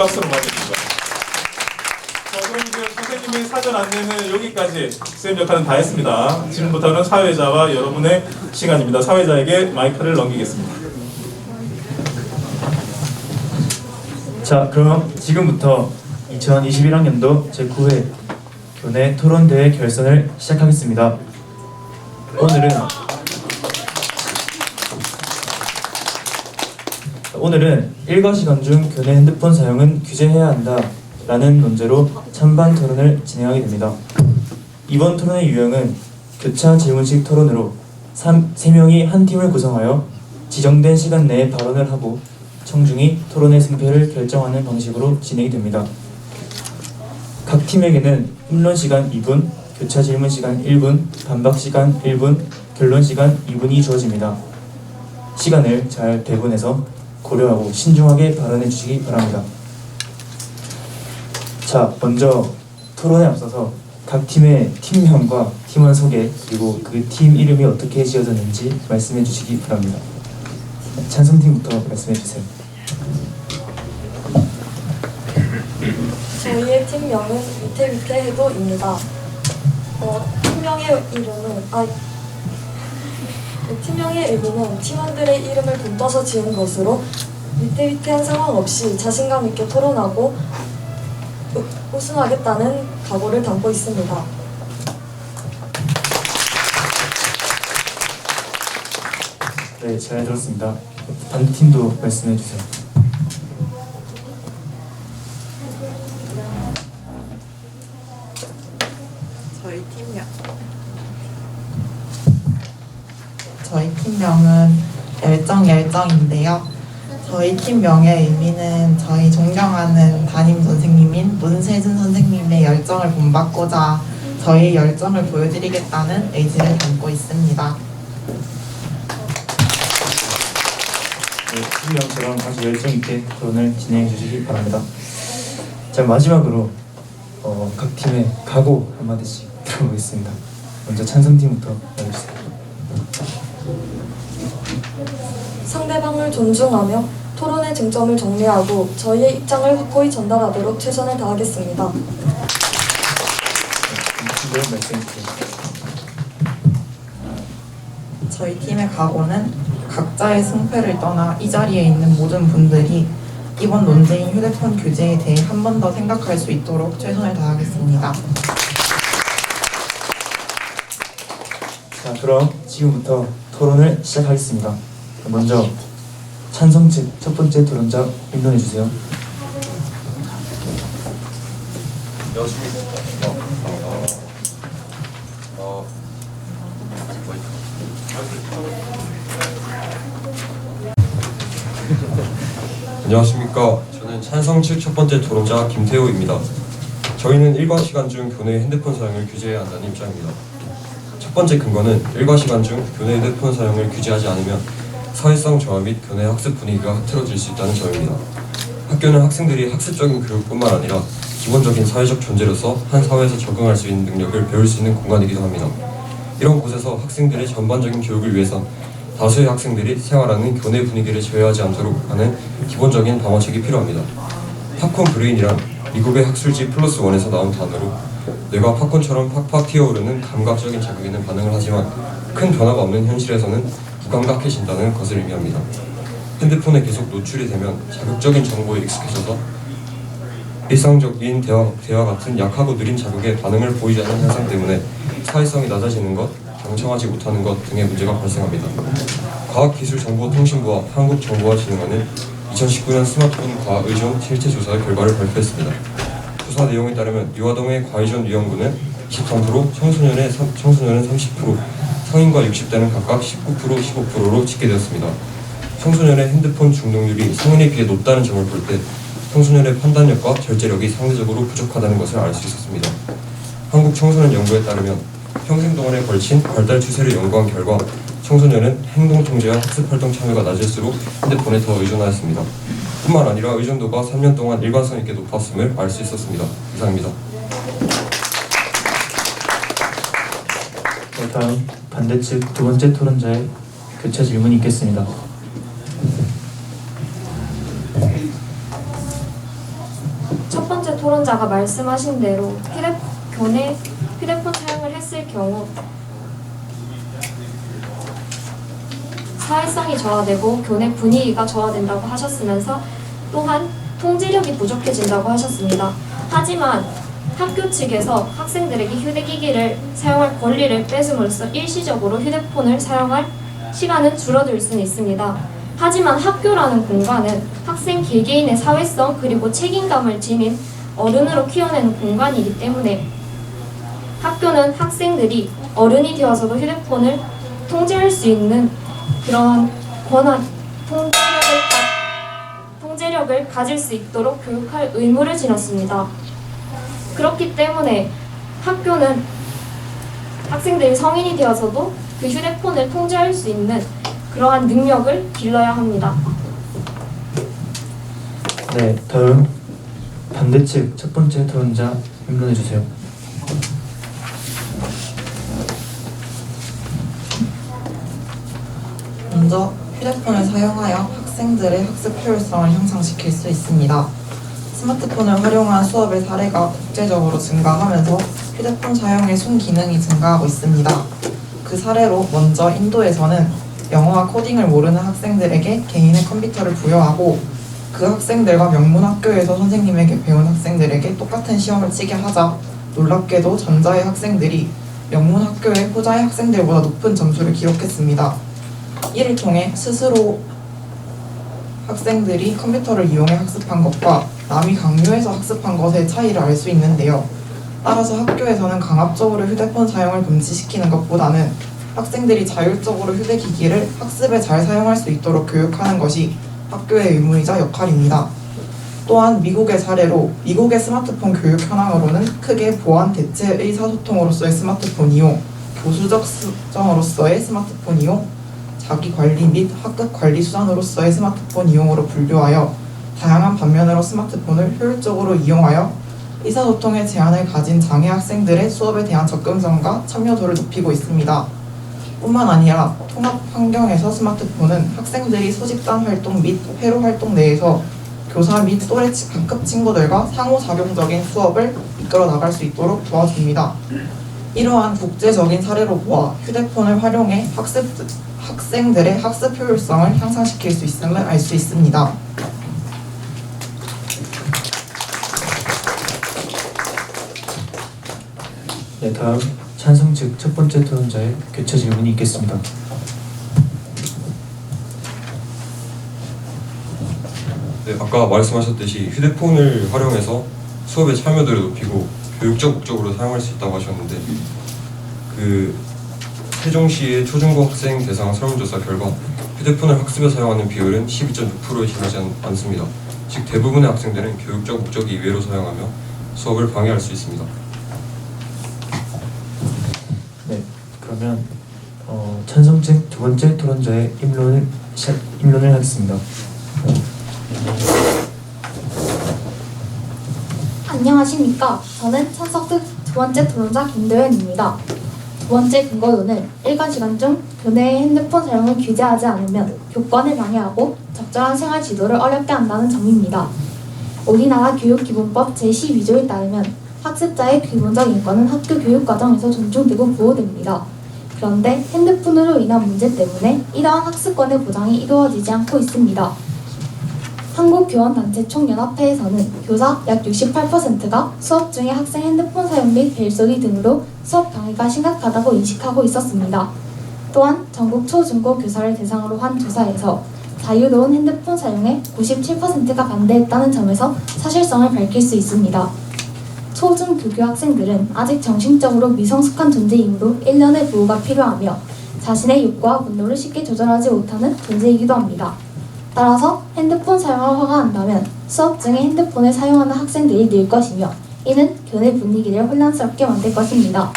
박수로 맞이해주시죠. 그럼 이제 선생님이 사전 안내는 여기까지 쌤 역할은 다 했습니다. 지금부터는 사회자와 여러분의 시간입니다. 사회자에게 마이크를 넘기겠습니다. 자, 그럼 지금부터 2021학년도 제9회 교내 토론대회 결선을 시작하겠습니다. 오늘은 일과 시간 중 교내 핸드폰 사용은 규제해야 한다 라는 논제로 찬반 토론을 진행하게 됩니다. 이번 토론의 유형은 교차 질문식 토론으로 3명이 한 팀을 구성하여 지정된 시간 내에 발언을 하고 청중이 토론의 승패를 결정하는 방식으로 진행이 됩니다. 각 팀에게는 입론 시간 2분, 교차 질문 시간 1분, 반박 시간 1분, 결론 시간 2분이 주어집니다. 시간을 잘 배분해서 고려하고 신중하게 발언해 주시기 바랍니다. 자, 먼저 토론에 앞서서 각 팀의 팀명과 팀원 소개 그리고 그 팀 이름이 어떻게 지어졌는지 말씀해 주시기 바랍니다. 찬성팀부터 말씀해 주세요. 저희의 팀명은 위태위태해도입니다. 팀명의 의미는 팀원들의 이름을 본떠서 지은 것으로 위태위태한 상황 없이 자신감 있게 토론하고 우승하겠다는 각오를 담고 있습니다. 네, 잘 들었습니다. 반대팀도 말씀해 주세요. 저희 팀명은 열정인데요. 저희 팀명의 의미는 저희 존경하는 담임 선생님인 문세준 선생님의 열정을 본받고자 저희 열정을 보여드리겠다는 의지를 담고 있습니다. 네, 팀명처럼 아주 열정 있게 토론을 진행해 주시기 바랍니다. 자, 마지막으로 각 팀의 각오 한마디씩 들어보겠습니다. 먼저 찬성팀부터 해주세요. 상대방을 존중하며 토론의 쟁점을 정리하고 저희의 입장을 확고히 전달하도록 최선을 다하겠습니다. 저희 팀의 각오는 각자의 승패를 떠나 이 자리에 있는 모든 분들이 이번 논제인 휴대폰 규제에 대해 한 번 더 생각할 수 있도록 최선을 다하겠습니다. 자, 그럼 지금부터 토론을 시작하겠습니다. 먼저 찬성 측 첫 번째 토론자 인도해 주세요. 안녕하십니까. 저는 찬성 측 첫 번째 토론자 김태호입니다. 저희는 일과 시간 중 교내 핸드폰 사용을 규제해야 한다는 입장입니다. 첫 번째 근거는 일과 시간 중 교내 핸드폰 사용을 규제하지 않으면 사회성 저하 및 교내 학습 분위기가 흐트러질 수 있다는 점입니다. 학교는 학생들이 학습적인 교육뿐만 아니라 기본적인 사회적 존재로서 한 사회에서 적응할 수 있는 능력을 배울 수 있는 공간이기도 합니다. 이런 곳에서 학생들의 전반적인 교육을 위해선 다수의 학생들이 생활하는 교내 분위기를 제어하지 않도록 하는 기본적인 방어책이 필요합니다. 팝콘 브레인이란 미국의 학술지 플러스1에서 나온 단어로 뇌가 팝콘처럼 팍팍 튀어오르는 감각적인 자극에는 반응을 하지만 큰 변화가 없는 현실에서는 무감각해진다는 것을 의미합니다. 핸드폰에 계속 노출이 되면 자극적인 정보에 익숙해져서 일상적인 대화 같은 약하고 느린 자극에 반응을 보이지 않는 현상 때문에 사회성이 낮아지는 것, 경청하지 못하는 것 등의 문제가 발생합니다. 과학기술정보통신부와 한국정보화진흥원은 2019년 스마트폰 과의존 실태조사 결과를 발표했습니다. 조사 내용에 따르면 유아동의 과의존 위험군은 23%, 청소년은 30%, 성인과 60대는 각각 19%, 15%로 집계되었습니다. 청소년의 핸드폰 중독률이 성인에 비해 높다는 점을 볼 때 청소년의 판단력과 절제력이 상대적으로 부족하다는 것을 알 수 있었습니다. 한국청소년연구에 따르면 평생 동안에 걸친 발달 추세를 연구한 결과 청소년은 행동통제와 학습활동 참여가 낮을수록 핸드폰에 더 의존하였습니다. 뿐만 아니라 의존도가 3년 동안 일관성 있게 높았음을 알 수 있었습니다. 이상입니다. 다음 반대측 두 번째 토론자의 교차 질문이 있겠습니다. 토론자가 말씀하신 대로 교내 휴대폰 사용을 했을 경우 사회성이 저하되고 교내 분위기가 저하된다고 하셨으면서 또한 통제력이 부족해진다고 하셨습니다. 하지만 학교 측에서 학생들에게 휴대기기를 사용할 권리를 뺏음으로써 일시적으로 휴대폰을 사용할 시간은 줄어들 수는 있습니다. 하지만 학교라는 공간은 학생 개개인의 사회성 그리고 책임감을 지닌 어른으로 키워내는 공간이기 때문에 학교는 학생들이 어른이 되어서도 휴대폰을 통제할 수 있는 그러한 통제력을 가질 수 있도록 교육할 의무를 지녔습니다. 그렇기 때문에 학교는 학생들이 성인이 되어서도 그 휴대폰을 통제할 수 있는 그러한 능력을 길러야 합니다. 네, 다음 반대측 첫 번째 토론자 임론해 주세요. 먼저 휴대폰을 사용하여 학생들의 학습 효율성을 향상시킬 수 있습니다. 스마트폰을 활용한 수업의 사례가 국제적으로 증가하면서 휴대폰 사용의 순기능이 증가하고 있습니다. 그 사례로 먼저 인도에서는 영어와 코딩을 모르는 학생들에게 개인의 컴퓨터를 부여하고 그 학생들과 명문학교에서 선생님에게 배운 학생들에게 똑같은 시험을 치게 하자 놀랍게도 전자의 학생들이 명문학교의 후자의 학생들보다 높은 점수를 기록했습니다. 이를 통해 스스로 학생들이 컴퓨터를 이용해 학습한 것과 남이 강요해서 학습한 것의 차이를 알 수 있는데요. 따라서 학교에서는 강압적으로 휴대폰 사용을 금지시키는 것보다는 학생들이 자율적으로 휴대기기를 학습에 잘 사용할 수 있도록 교육하는 것이 학교의 의무이자 역할입니다. 또한 미국의 사례로 미국의 스마트폰 교육 현황으로는 크게 보안 대체 의사소통으로서의 스마트폰 이용, 교수적 수정으로서의 스마트폰 이용, 자기관리 및 학급 관리 수단으로서의 스마트폰 이용으로 분류하여 다양한 반면으로 스마트폰을 효율적으로 이용하여 의사소통에 제한을 가진 장애 학생들의 수업에 대한 접근성과 참여도를 높이고 있습니다. 뿐만 아니라 통합 환경에서 스마트폰은 학생들이 소집단 활동 및 회로 활동 내에서 교사 및 또래 각급 친구들과 상호작용적인 수업을 이끌어 나갈 수 있도록 도와줍니다. 이러한 국제적인 사례로 보아 휴대폰을 활용해 학생들의 학습 효율성을 향상시킬 수 있음을 알 수 있습니다. 네, 다음 찬성 측 첫 번째 토론자의 교차 질문이 있겠습니다. 네, 아까 말씀하셨듯이 휴대폰을 활용해서 수업의 참여도를 높이고 교육적 목적으로 사용할 수 있다고 하셨는데 세종시의 초중고 학생 대상 설문조사 결과 휴대폰을 학습에 사용하는 비율은 12.6%에 지나지 않습니다. 즉 대부분의 학생들은 교육적 목적 이외로 사용하며 수업을 방해할 수 있습니다. 네, 그러면 찬성 측 두 번째 토론자의 임론을 하겠습니다. 안녕하십니까. 저는 찬성 측 두 번째 토론자 김도현입니다. 두 번째 근거로는 일과 시간 중 교내의 핸드폰 사용을 규제하지 않으면 교권을 방해하고 적절한 생활 지도를 어렵게 한다는 점입니다. 우리나라 교육기본법 제12조에 따르면 학습자의 기본적 인권은 학교 교육 과정에서 존중되고 보호됩니다. 그런데 핸드폰으로 인한 문제 때문에 이러한 학습권의 보장이 이루어지지 않고 있습니다. 한국교원단체 총연합회에서는 교사 약 68%가 수업 중에 학생 핸드폰 사용 및 벨소리 등으로 수업 방해가 심각하다고 인식하고 있었습니다. 또한 전국 초중고 교사를 대상으로 한 조사에서 자유로운 핸드폰 사용에 97%가 반대했다는 점에서 사실성을 밝힐 수 있습니다. 초중교교 학생들은 아직 정신적으로 미성숙한 존재이므로 일련의 보호가 필요하며 자신의 욕구와 분노를 쉽게 조절하지 못하는 존재이기도 합니다. 따라서 핸드폰 사용을 허가한다면 수업 중에 핸드폰을 사용하는 학생들이 늘 것이며 이는 교내 분위기를 혼란스럽게 만들 것입니다.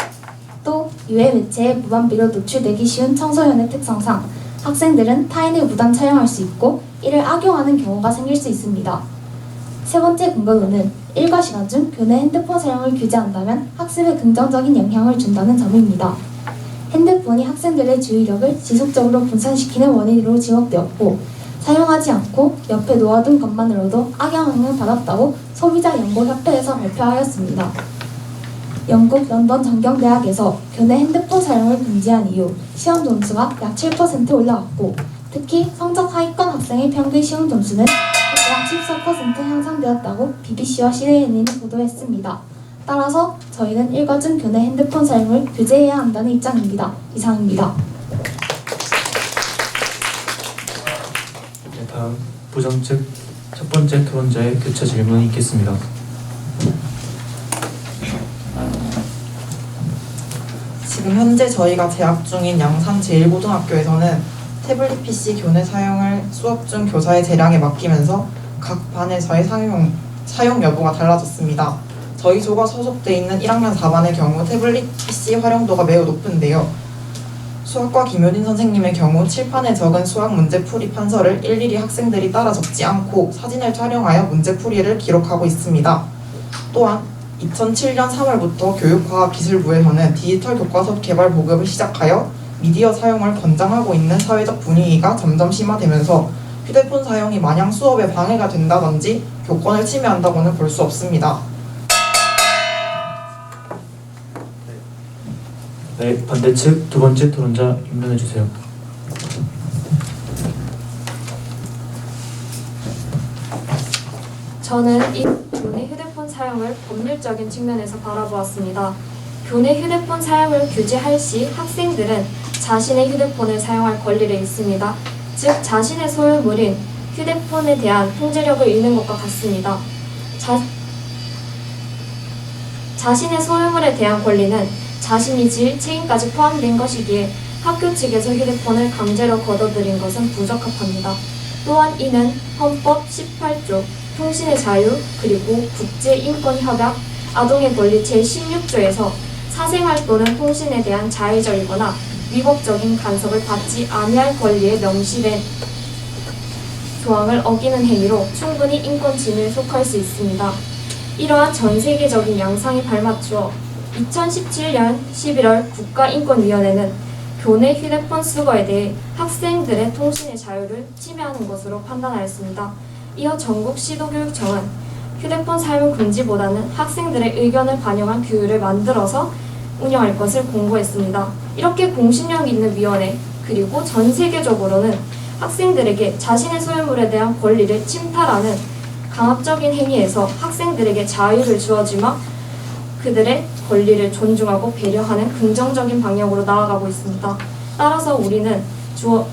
또 유해 매체에 무반비로 노출되기 쉬운 청소년의 특성상 학생들은 타인을 무단 촬영할 수 있고 이를 악용하는 경우가 생길 수 있습니다. 세 번째 근거로는 일과 시간 중 교내 핸드폰 사용을 규제한다면 학습에 긍정적인 영향을 준다는 점입니다. 핸드폰이 학생들의 주의력을 지속적으로 분산시키는 원인으로 지목되었고 사용하지 않고 옆에 놓아둔 것만으로도 악영향을 받았다고 소비자연구협회에서 발표하였습니다. 영국 런던 정경대학에서 교내 핸드폰 사용을 금지한 이후 시험 점수가 약 7% 올라갔고 특히 성적 하위권 학생의 평균 시험 점수는 약 14% 향상되었다고 BBC와 CNN이 보도했습니다. 따라서 저희는 일과 중 교내 핸드폰 사용을 규제해야 한다는 입장입니다. 이상입니다. 네, 다음 부정 측 첫 번째 토론자의 교차 질문이 있겠습니다. 지금 현재 저희가 재학 중인 양산 제1고등학교에서는 태블릿 PC 교내 사용을 수업 중 교사의 재량에 맡기면서 각 반에서의 사용 여부가 달라졌습니다. 저희 조가 소속돼 있는 1학년 4반의 경우 태블릿 PC 활용도가 매우 높은데요. 수학과 김효린 선생님의 경우 칠판에 적은 수학 문제풀이 판서를 일일이 학생들이 따라 적지 않고 사진을 촬영하여 문제풀이를 기록하고 있습니다. 또한 2007년 3월부터 교육과학기술부에서는 디지털 교과서 개발 보급을 시작하여 미디어 사용을 권장하고 있는 사회적 분위기가 점점 심화되면서 휴대폰 사용이 마냥 수업에 방해가 된다든지 교권을 침해한다고는 볼 수 없습니다. 네, 반대측 두 번째 토론자 임명해 주세요. 저는 이 교내 휴대폰 사용을 법률적인 측면에서 바라보았습니다. 교내 휴대폰 사용을 규제할 시 학생들은 자신의 휴대폰을 사용할 권리를 있습니다. 즉 자신의 소유물인 휴대폰에 대한 통제력을 잃는 것과 같습니다. 자신의 소유물에 대한 권리는 자신이 질 책임까지 포함된 것이기에 학교 측에서 휴대폰을 강제로 걷어들인 것은 부적합합니다. 또한 이는 헌법 18조 통신의 자유 그리고 국제인권협약 아동의 권리 제16조에서 사생활 또는 통신에 대한 자의적이거나 위법적인 간섭을 받지 아니할 권리에 명시된 조항을 어기는 행위로 충분히 인권 침해에 속할 수 있습니다. 이러한 전 세계적인 양상에 발맞추어 2017년 11월 국가인권위원회는 교내 휴대폰 수거에 대해 학생들의 통신의 자유를 침해하는 것으로 판단하였습니다. 이어 전국 시도교육청은 휴대폰 사용 금지보다는 학생들의 의견을 반영한 규율을 만들어서 운영할 것을 공고했습니다. 이렇게 공신력 있는 위원회 그리고 전 세계적으로는 학생들에게 자신의 소유물에 대한 권리를 침탈하는 강압적인 행위에서 학생들에게 자유를 주어지며 그들의 권리를 존중하고 배려하는 긍정적인 방향으로 나아가고 있습니다. 따라서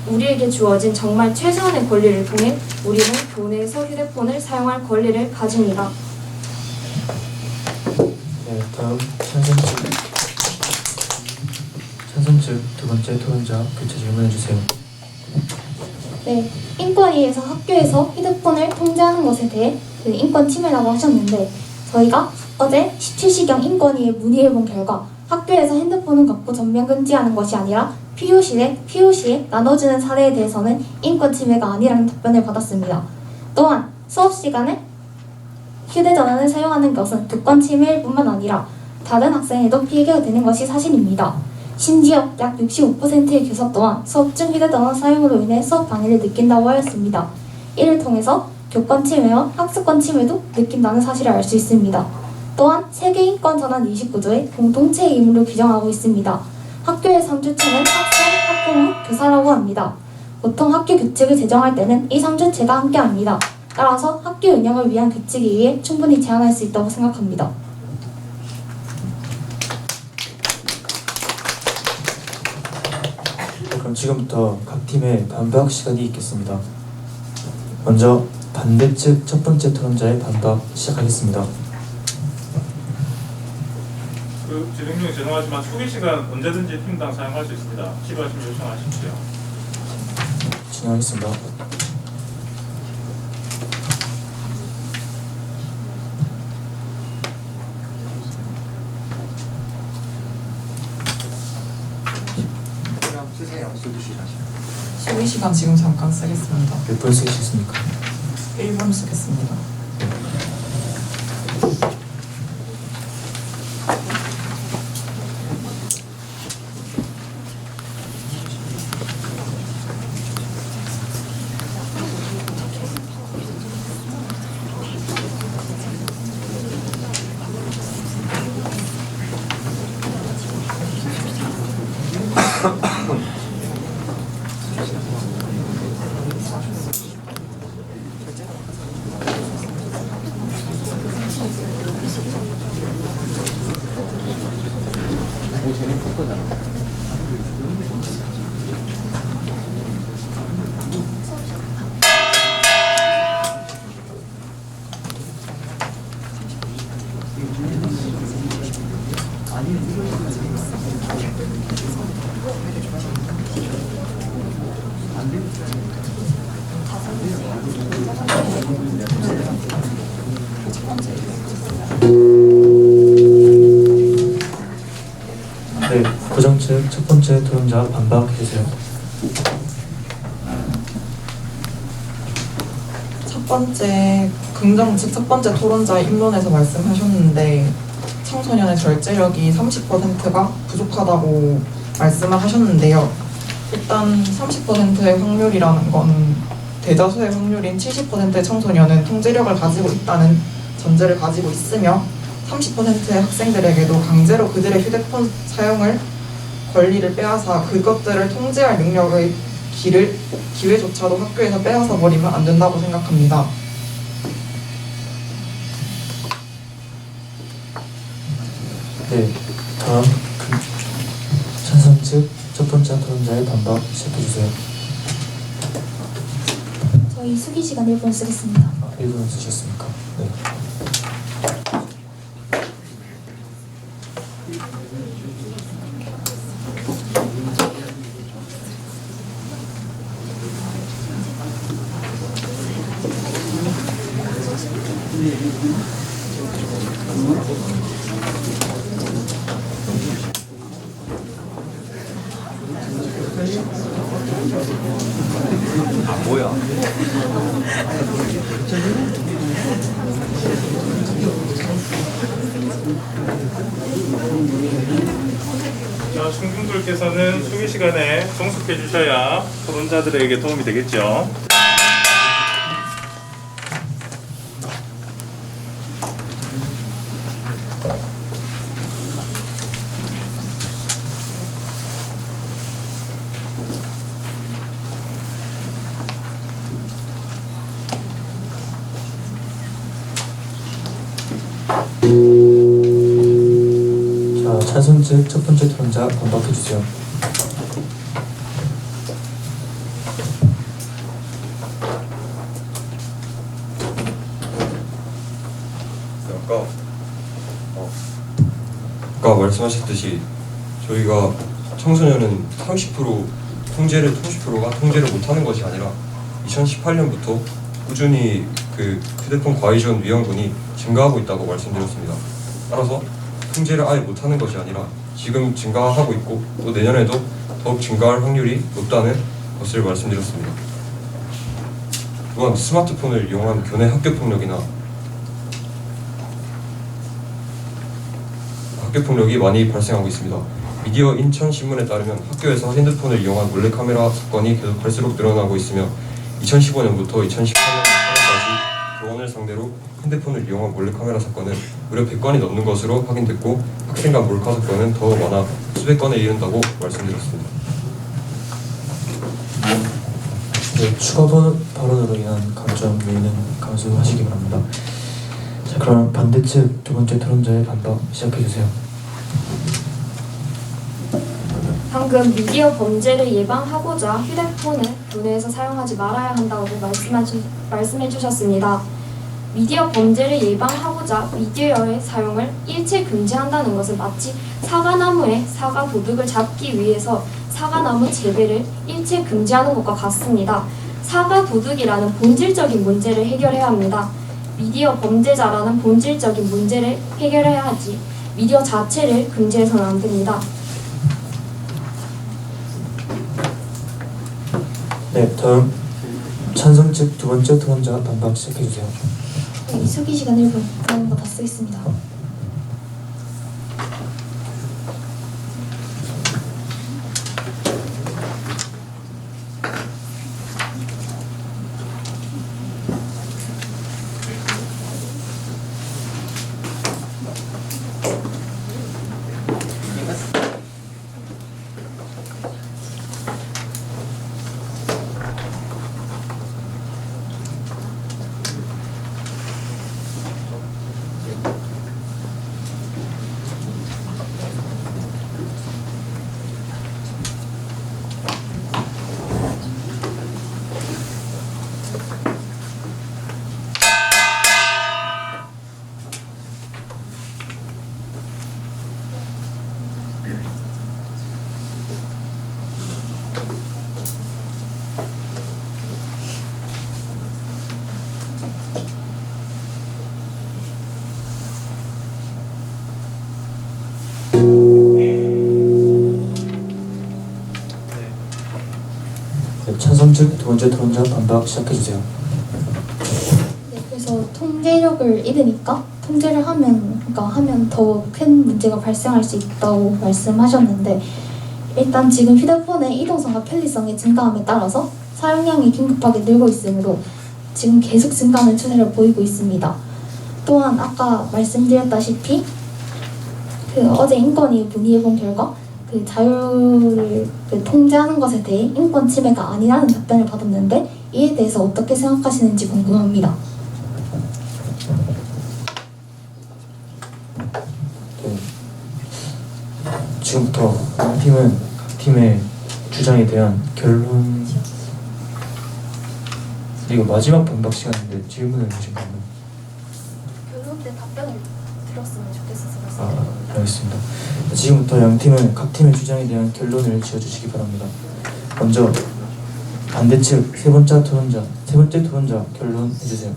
우리에게 주어진 정말 최소한의 권리를 통해 우리는 교내에서 휴대폰을 사용할 권리를 가집니다. 네, 다음 찬성 측 두 번째 토론자 교차 질문해 주세요. 네, 인권위에서 학교에서 휴대폰을 통제하는 것에 대해 그 인권 침해라고 하셨는데 저희가 어제 17시경 인권위에 문의해본 결과 학교에서 핸드폰을 갖고 전면 금지하는 것이 아니라 필요시에 나눠주는 사례에 대해서는 인권 침해가 아니라는 답변을 받았습니다. 또한 수업 시간에 휴대전화를 사용하는 것은 교권 침해일 뿐만 아니라 다른 학생에도 피해가 되는 것이 사실입니다. 심지어 약 65%의 교사 또한 수업 중 휴대전화 사용으로 인해 수업 방해를 느낀다고 하였습니다. 이를 통해서 교권 침해와 학습권 침해도 느낀다는 사실을 알 수 있습니다. 또한 세계인권전환 29조에 공동체 의무를 규정하고 있습니다. 학교의 3주체는 학생, 학부모, 교사라고 합니다. 보통 학교 규칙을 제정할 때는 이 3주체가 함께합니다. 따라서 학교 운영을 위한 규칙에 의해 충분히 제한할 수 있다고 생각합니다. 그럼 지금부터 각 팀의 반박 시간이 있겠습니다. 먼저 반대측 첫 번째 토론자의 반박 시작하겠습니다. 진행 중에 죄송하지만 초기 시간 언제든지 팀당 사용할 수 있습니다. 필요하시면 요청하십시오. 진행하겠습니다. 수기 시간 지금 잠깐 쓰겠습니다. 몇 분 쓰셨습니까? 1분 쓰겠습니다. 네, 부정 측 첫 번째 토론자 반박해주세요. 첫 번째 긍정 측 첫 번째 토론자 입론에서 말씀하셨는데 청소년의 절제력이 30%가 부족하다고 말씀을 하셨는데요. 일단 30%의 확률이라는 건 대다수의 확률인 70%의 청소년은 통제력을 가지고 있다는 전제를 가지고 있으며 30%의 학생들에게도 강제로 그들의 휴대폰 사용을 권리를 빼앗아 그것들을 통제할 능력의 기회조차도 학교에서 빼앗아 버리면 안 된다고 생각합니다. 네, 다음 찬성 측 첫 번째 토론자의 반박 시작해주세요. 저희 수기 시간 1분 쓰겠습니다. 1분 쓰셨습니까? 네. 자, 충분들께서는 수기 시간에 종속해 주셔야 토론자들에게 도움이 되겠죠. 자, 찬성 측 첫 번째 토론자 반박해주세요. 아까 말씀하셨듯이 저희가 청소년은 30%가 통제를 못하는 것이 아니라 2018년부터 꾸준히 그 휴대폰 과의존 위험군이 증가하고 있다고 말씀드렸습니다. 따라서 통제를 아예 못하는 것이 아니라 지금 증가하고 있고 또 내년에도 더욱 증가할 확률이 높다는 것을 말씀드렸습니다. 또한 스마트폰을 이용한 교내 학교폭력이나 학교폭력이 많이 발생하고 있습니다. 미디어 인천신문에 따르면 학교에서 핸드폰을 이용한 몰래카메라 사건이 계속할수록 늘어나고 있으며 2015년부터 2018년 8월까지 교원을 상대로 핸드폰을 이용한 몰래카메라 사건은 무려 100건이 넘는 것으로 확인됐고 학생 간 몰카 사건은 더 많아 수백 건에 이른다고 말씀드렸습니다. 네, 추가 발언으로 인한 감점 요인은 감수하시기 바랍니다. 자, 그럼 반대측 두 번째 토론자의 반박 시작해주세요. 방금 미디어 범죄를 예방하고자 휴대폰을 교내에서 사용하지 말아야 한다고 말씀해 주셨습니다. 미디어 범죄를 예방하고자 미디어의 사용을 일체 금지한다는 것은 마치 사과나무의 사과 도둑을 잡기 위해서 사과나무 재배를 일체 금지하는 것과 같습니다. 사과 도둑이라는 본질적인 문제를 해결해야 합니다. 미디어 범죄자라는 본질적인 문제를 해결해야 하지 미디어 자체를 금지해서는 안 됩니다. 네, 다음 찬성 측 두 번째 토론자 반박 시작해주세요. 저희 수기 시간 1분 그런 거 다 쓰겠습니다. 찬성 측 두 번째 토론자 반박 시작해주세요. 네, 그래서 통제력을 잃으니까 통제를 하면 더 큰 문제가 발생할 수 있다고 말씀하셨는데, 일단 지금 휴대폰의 이동성과 편리성의 증가함에 따라서 사용량이 긴급하게 늘고 있으므로 지금 계속 증가하는 추세를 보이고 있습니다. 또한 아까 말씀드렸다시피 어제 인권위 문의해본 결과 자유를 통제하는 것에 대해 인권 침해가 아니라는 답변을 받았는데, 이에 대해서 어떻게 생각하시는지 궁금합니다. 네. 지금부터 각 팀의 주장에 대한 결론. 이거 마지막 반박 시간인데 질문을 주시면. 결론 때 답변을 들었으면 좋겠어서. 알겠습니다. 지금부터 양 팀은 각 팀의 주장에 대한 결론을 지어주시기 바랍니다. 먼저 반대측 세 번째 토론자 결론 해주세요.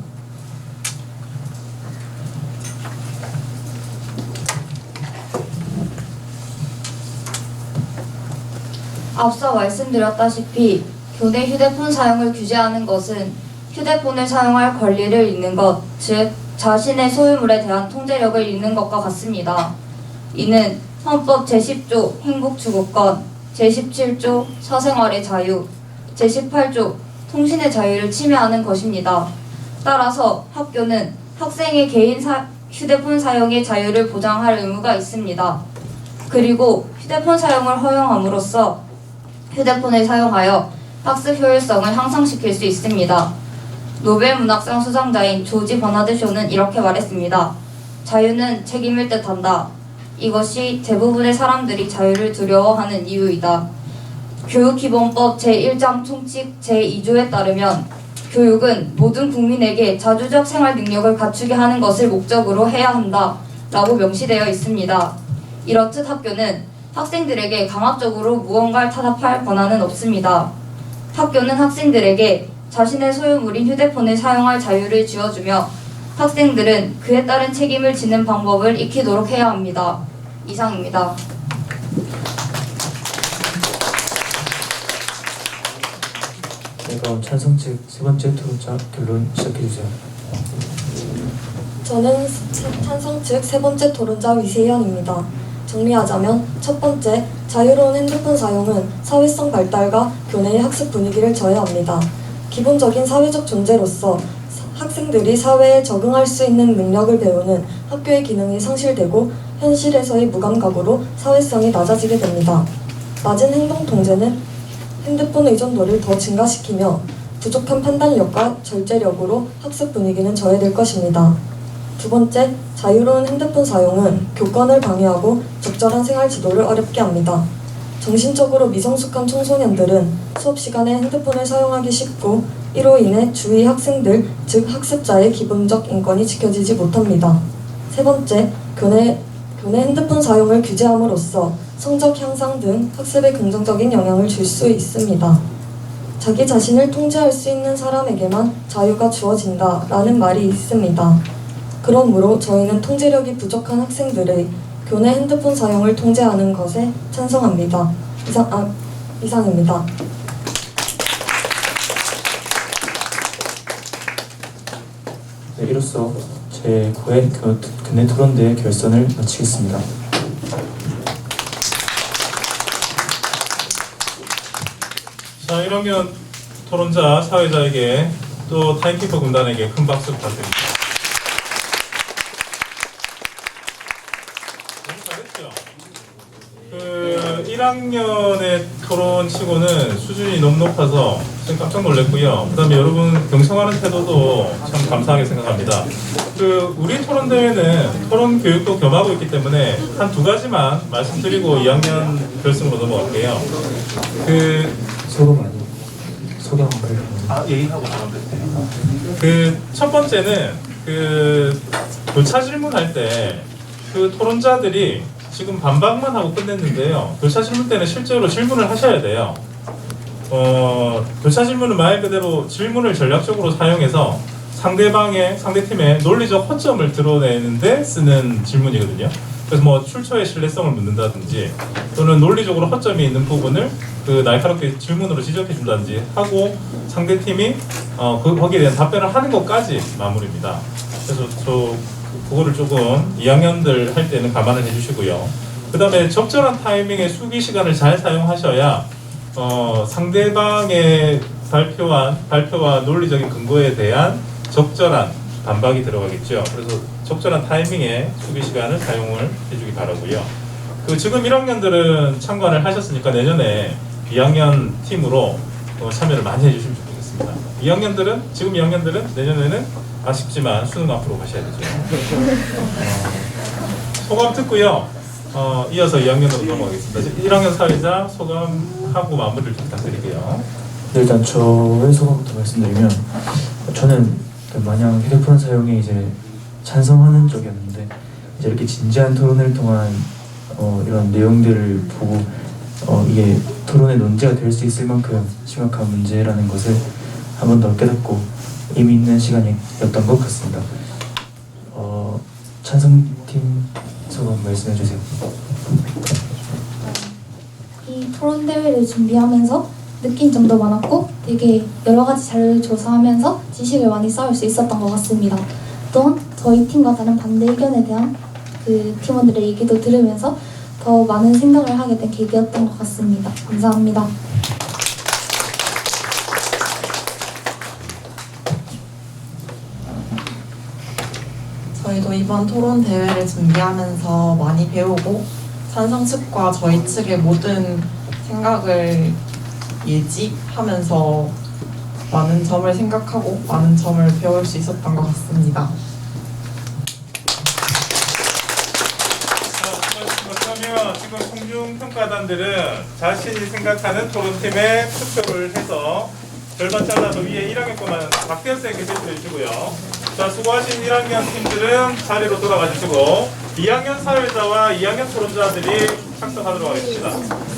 앞서 말씀드렸다시피 교내 휴대폰 사용을 규제하는 것은 휴대폰을 사용할 권리를 잃는 것, 즉 자신의 소유물에 대한 통제력을 잃는 것과 같습니다. 이는 헌법 제10조 행복추구권, 제17조 사생활의 자유, 제18조 통신의 자유를 침해하는 것입니다. 따라서 학교는 학생의 개인 휴대폰 사용의 자유를 보장할 의무가 있습니다. 그리고 휴대폰 사용을 허용함으로써 휴대폰을 사용하여 학습 효율성을 향상시킬 수 있습니다. 노벨 문학상 수상자인 조지 버나드 쇼는 이렇게 말했습니다. 자유는 책임을 뜻한다. 이것이 대부분의 사람들이 자유를 두려워하는 이유이다. 교육기본법 제1장 총칙 제2조에 따르면 교육은 모든 국민에게 자주적 생활 능력을 갖추게 하는 것을 목적으로 해야 한다 라고 명시되어 있습니다. 이렇듯 학교는 학생들에게 강압적으로 무언가를 타협할 권한은 없습니다. 학교는 학생들에게 자신의 소유물인 휴대폰을 사용할 자유를 쥐어주며 학생들은 그에 따른 책임을 지는 방법을 익히도록 해야 합니다. 이상입니다. 네, 그럼 찬성 측 세 번째 토론자 결론 시작해주세요. 저는 찬성 측 세 번째 토론자 위세현입니다. 정리하자면 첫 번째, 자유로운 핸드폰 사용은 사회성 발달과 교내의 학습 분위기를 저해합니다. 기본적인 사회적 존재로서 학생들이 사회에 적응할 수 있는 능력을 배우는 학교의 기능이 상실되고 현실에서의 무감각으로 사회성이 낮아지게 됩니다. 낮은 행동 통제는 핸드폰 의존도를 더 증가시키며 부족한 판단력과 절제력으로 학습 분위기는 저해될 것입니다. 두 번째, 자유로운 핸드폰 사용은 교권을 방해하고 적절한 생활 지도를 어렵게 합니다. 정신적으로 미성숙한 청소년들은 수업 시간에 핸드폰을 사용하기 쉽고 이로 인해 주위 학생들, 즉 학습자의 기본적 인권이 지켜지지 못합니다. 세 번째, 교내 핸드폰 사용을 규제함으로써 성적 향상 등 학습에 긍정적인 영향을 줄 수 있습니다. 자기 자신을 통제할 수 있는 사람에게만 자유가 주어진다라는 말이 있습니다. 그러므로 저희는 통제력이 부족한 학생들의 교내 핸드폰 사용을 통제하는 것에 찬성합니다. 이상입니다. 네, 이로써 제9회 교내 토론대회 결선을 마치겠습니다. 자, 1학년 토론자 사회자에게 또 타임키퍼 군단에게 큰 박수 부탁드립니다. 너무 잘했죠? 1학년의 토론치고는 수준이 너무 높아서 좀 깜짝 놀랐고요. 그 다음에 여러분 경청하는 태도도 참 감사하게 생각합니다. 우리 토론 대회는 토론 교육도 겸하고 있기 때문에 한 두 가지만 말씀드리고 2학년 결승으로 넘어갈게요. 소개 한번 해주세요. 얘기하고 나가면 돼요. 첫 번째는 교차 질문할 때 토론자들이 지금 반박만 하고 끝냈는데요. 교차 질문 때는 실제로 질문을 하셔야 돼요. 교차 질문은 말 그대로 질문을 전략적으로 사용해서 상대팀의 논리적 허점을 드러내는데 쓰는 질문이거든요. 그래서 뭐 출처의 신뢰성을 묻는다든지 또는 논리적으로 허점이 있는 부분을 그 날카롭게 질문으로 지적해 준다든지 하고 상대팀이 거기에 대한 답변을 하는 것까지 마무리입니다. 그래서 그거를 조금 2학년들 할 때는 감안을 해주시고요. 그 다음에 적절한 타이밍에 수기 시간을 잘 사용하셔야 상대방의 발표와 논리적인 근거에 대한 적절한 반박이 들어가겠죠. 그래서 적절한 타이밍에 수기 시간을 사용을 해주기 바라고요. 지금 1학년들은 참관을 하셨으니까 내년에 2학년 팀으로 참여를 많이 해주시면 좋겠습니다. 지금 2학년들은 내년에는 아쉽지만 수능 앞으로 가셔야 되죠. 소감 듣고요. 이어서 2학년으로 넘어가겠습니다. 1학년 사회자 소감하고 마무리를 좀 부탁드릴게요. 네, 일단 저의 소감부터 말씀드리면 저는 마냥 휴대폰 사용에 이제 찬성하는 쪽이었는데 이제 이렇게 진지한 토론을 통한 이런 내용들을 보고 이게 토론의 논제가 될 수 있을 만큼 심각한 문제라는 것을 한 번 더 깨닫고 의미 있는 시간이었던 것 같습니다. 찬성팀 소감 말씀해 주세요. 이 토론 대회를 준비하면서 느낀 점도 많았고 되게 여러 가지 자료를 조사하면서 지식을 많이 쌓을 수 있었던 것 같습니다. 또한 저희 팀과 다른 반대 의견에 대한 그 팀원들의 얘기도 들으면서 더 많은 생각을 하게 된 계기였던 것 같습니다. 감사합니다. 저희도 이번 토론 대회를 준비하면서 많이 배우고 찬성 측과 저희 측의 모든 생각을 예지하면서 많은 점을 생각하고 많은 점을 배울 수 있었던 것 같습니다. 그러면 지금 공중평가단들은 자신이 생각하는 토론팀에 투표를 해서 절반 잘라서 위에 1학년 거만 박대현 쌤께 제시해 주시고요. 자, 수고하신 1학년 팀들은 자리로 돌아가 주시고 2학년 사회자와 2학년 토론자들이 참석하도록 하겠습니다.